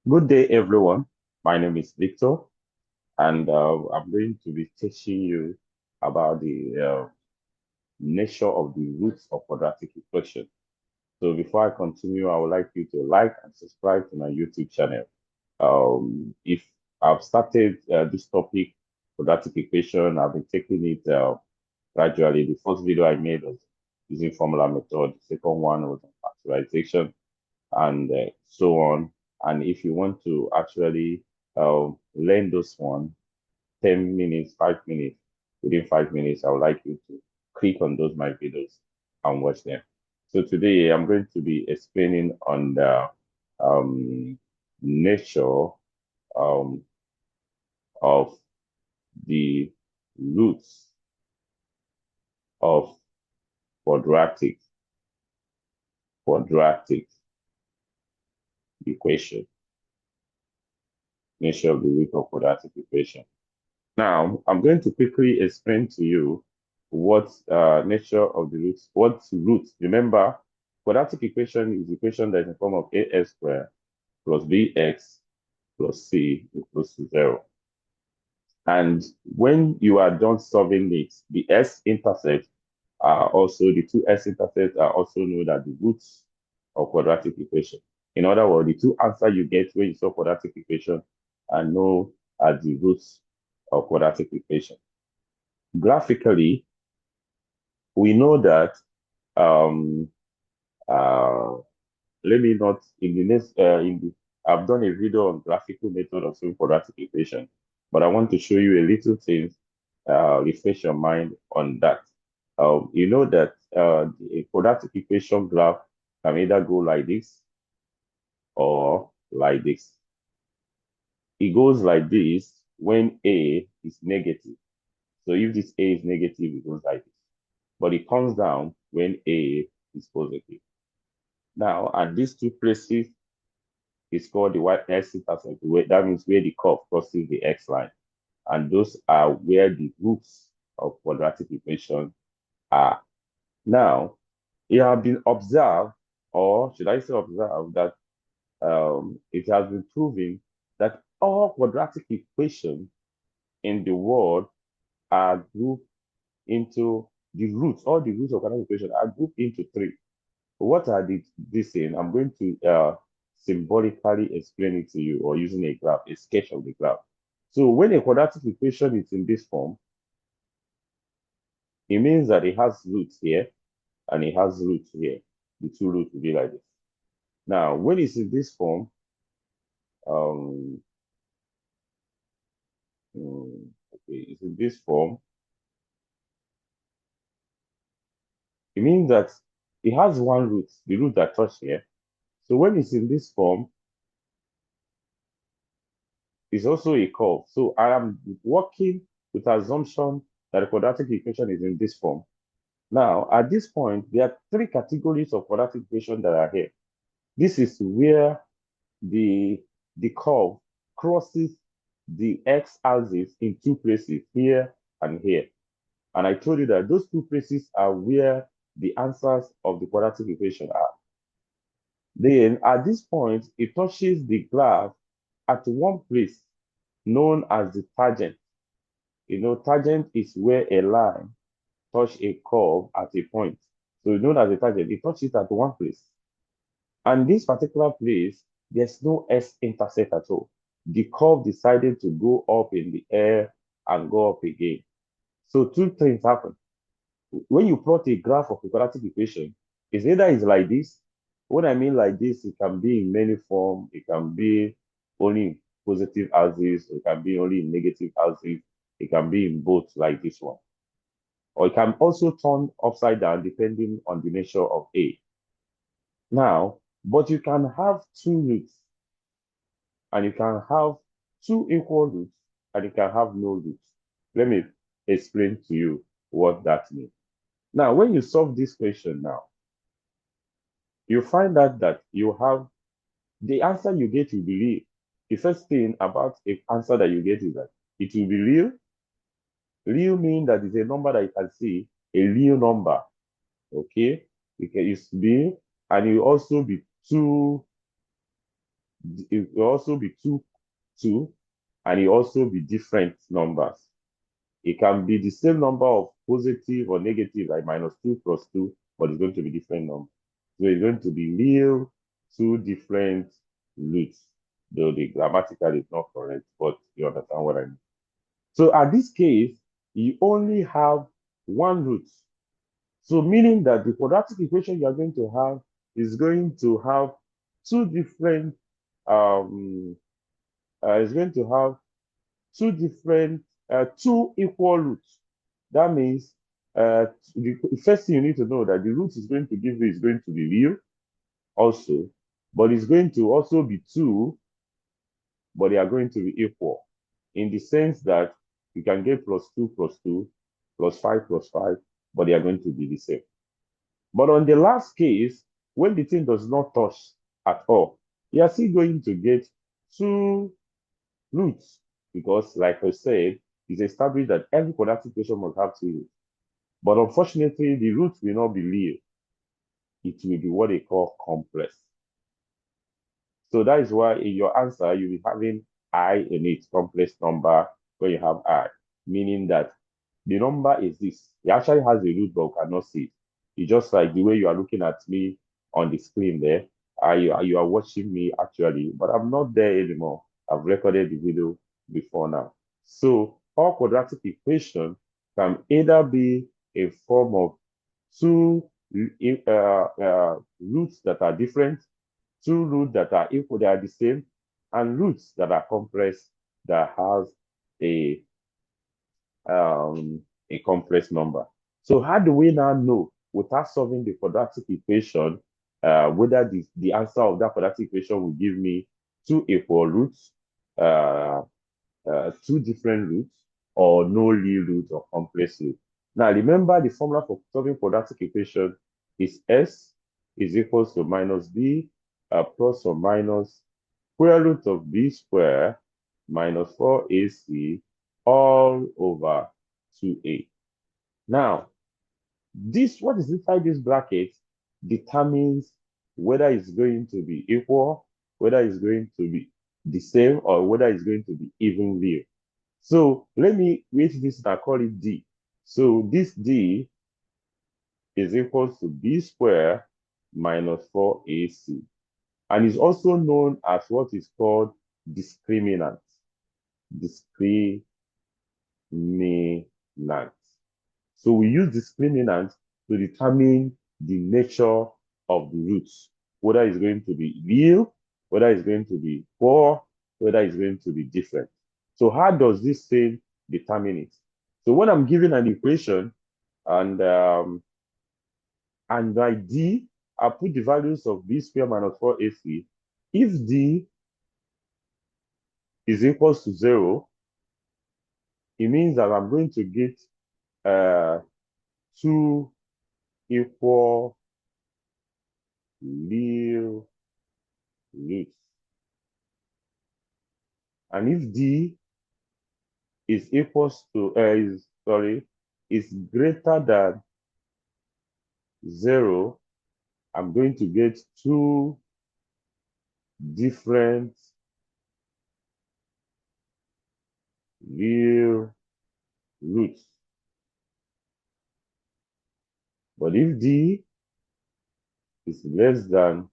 Good day, everyone. My name is Victor, and I'm going to be teaching you about the nature of the roots of quadratic equation. So before I continue, I would like you to like and subscribe to my YouTube channel. If I've started this topic, quadratic equation, I've been taking it gradually. The first video I made was using formula method. The second one was on factorization and so on. And if you want to actually learn those one, 10 minutes, 5 minutes, within 5 minutes, I would like you to click on those my videos and watch them. So today I'm going to be explaining on the nature um, of the roots of quadratic quadratic equation. Nature of the root of quadratic equation. Now, I'm going to quickly explain to you what nature of the roots, what roots. Remember, quadratic equation is equation that is in form of ax squared plus bx plus c equals to 0. And when you are done solving it, the s-intercept are also, the two s-intercepts are also known as the roots of quadratic equation. In other words, the two answers you get when you solve quadratic equation are known as the roots of quadratic equation. Graphically, we know that um uh let me not in the next in the I've done a video on graphical method of solving quadratic equation, but I want to show you a little thing, refresh your mind on that. You know that a quadratic equation graph can either go like this or like this. It goes like this when A is negative. So if this A is negative, it goes like this. But it comes down when A is positive. Now, at these two places, it's called the y-intercept. That means where the curve crosses the x line. And those are where the roots of quadratic equation are. Now, it has been observed, or should I say observed, that it has been proven that all quadratic equations in the world are grouped into the roots. All the roots of quadratic equation are grouped into three. What are these in? I'm going to symbolically explain it to you or using a graph, a sketch of the graph. So when a quadratic equation is in this form, it means that it has roots here and it has roots here. The two roots will be like this. Now, when it's in this form, um, okay, it's in this form, it means that it has one root, the root that touch here. So when it's in this form, it's also a curve. So I am working with assumption that the quadratic equation is in this form. Now, at this point, there are three categories of quadratic equation that are here. This is where the, the curve crosses the x-axis in two places, here and here. And I told you that those two places are where the answers of the quadratic equation are. Then, at this point, it touches the graph at one place known as the tangent. You know, tangent is where a line touch a curve at a point. So it's known as a tangent. It touches at one place. And this particular place, there's no s-intercept at all. The curve decided to go up in the air and go up again. So two things happen. When you plot a graph of a quadratic equation, it's either it's like this. What I mean like this, it can be in many forms. It can be only in positive axis. It can be only in negative axis. It can be in both like this one. Or it can also turn upside down depending on the nature of A. Now, but you can have two roots and you can have two equal roots and you can have no roots. Let me explain to you what that means. Now, when you solve this question now, you find out that you have the answer you get will be real. The first thing about an answer that you get is that it will be real. Real means that it's a number that you can see, a real number. Okay? It can be, and it will also be two it will also be 2, and it also be different numbers. It can be the same number of positive or negative, like -2 plus 2, but it's going to be different number. So it's going to be real two different roots, though the grammatical is not correct, but you understand what I mean. So at this case, you only have one root. So meaning that the quadratic equation you are going to have is going to have two different, is going to have two different, two equal roots. That means the first thing you need to know that the root is going to give you is going to be real also, but it's going to also be two, but they are going to be equal in the sense that you can get +2 plus 2 +5 plus 5, but they are going to be the same. But on the last case, when the thing does not touch at all, you are still going to get two roots because, like I said, it's established that every quadratic equation must have two roots. But unfortunately, the root will not be real. It will be what they call complex. So that is why in your answer, you'll be having I in it, complex number, where you have I, meaning that the number is this. It actually has a root, but we cannot see it. It's just like the way you are looking at me on the screen there. You are watching me actually, but I'm not there anymore. I've recorded the video before now. So all quadratic equation can either be a form of two roots that are different, two roots that are equal, they are the same, and roots that are complex that has a a complex number. So how do we now know, without solving the quadratic equation, whether the answer of that quadratic equation will give me two equal roots, uh, two different roots, or no real root or complex root? Now remember the formula for solving quadratic equation is S is equals to minus B plus or minus square root of B square minus 4AC all over 2A. Now, this, what is inside this bracket determines whether it's going to be equal, whether it's going to be the same, or whether it's going to be even real. So let me write this and I call it D. So this D is equal to B square minus 4AC. And is also known as what is called discriminant. Discriminant. So we use discriminant to determine the nature of the roots, whether it's going to be real, whether it's going to be poor, whether it's going to be different. So how does this thing determine it? So when I'm given an equation and by D, I put the values of B square minus 4AC. If D is equals to 0, it means that I'm going to get two equal real roots. And if D is equals to is greater than 0, I'm going to get two different real roots. But if D is less than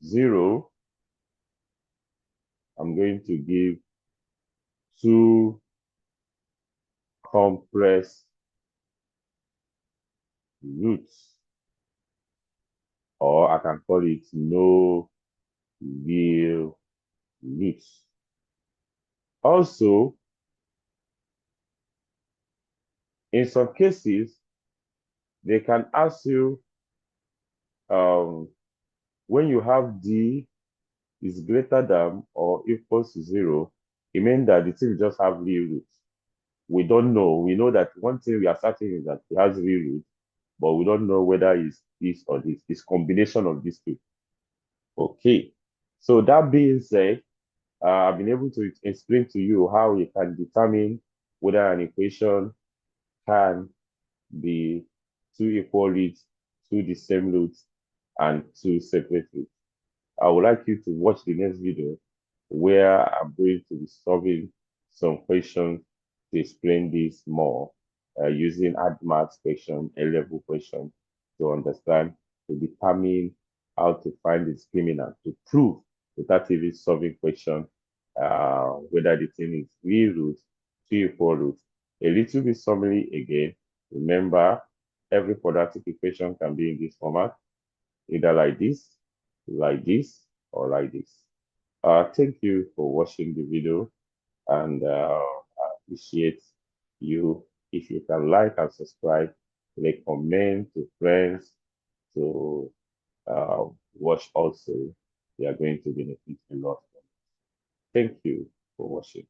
0, I'm going to give two complex roots, or I can call it no real roots. Also, in some cases, they can ask you when you have D is greater than or equals to 0, it means that the thing just have real roots. We don't know. We know that one thing we are certain is that it has real roots, but we don't know whether it's this or this. It's combination of these two. Okay. So that being said, I've been able to explain to you how you can determine whether an equation can be two equal roots, two the same roots, and two separate roots. I would like you to watch the next video where I'm going to be solving some questions to explain this more using hard maths question, A-level question to understand, to determine how to find the discriminant, to prove without even solving question whether the thing is real root, two equal root. A little bit summary again. Remember, every quadratic equation can be in this format, either like this, or like this. Thank you for watching the video, and I appreciate you. If you can like and subscribe, recommend to friends to watch also. They are going to benefit a lot. Thank you for watching.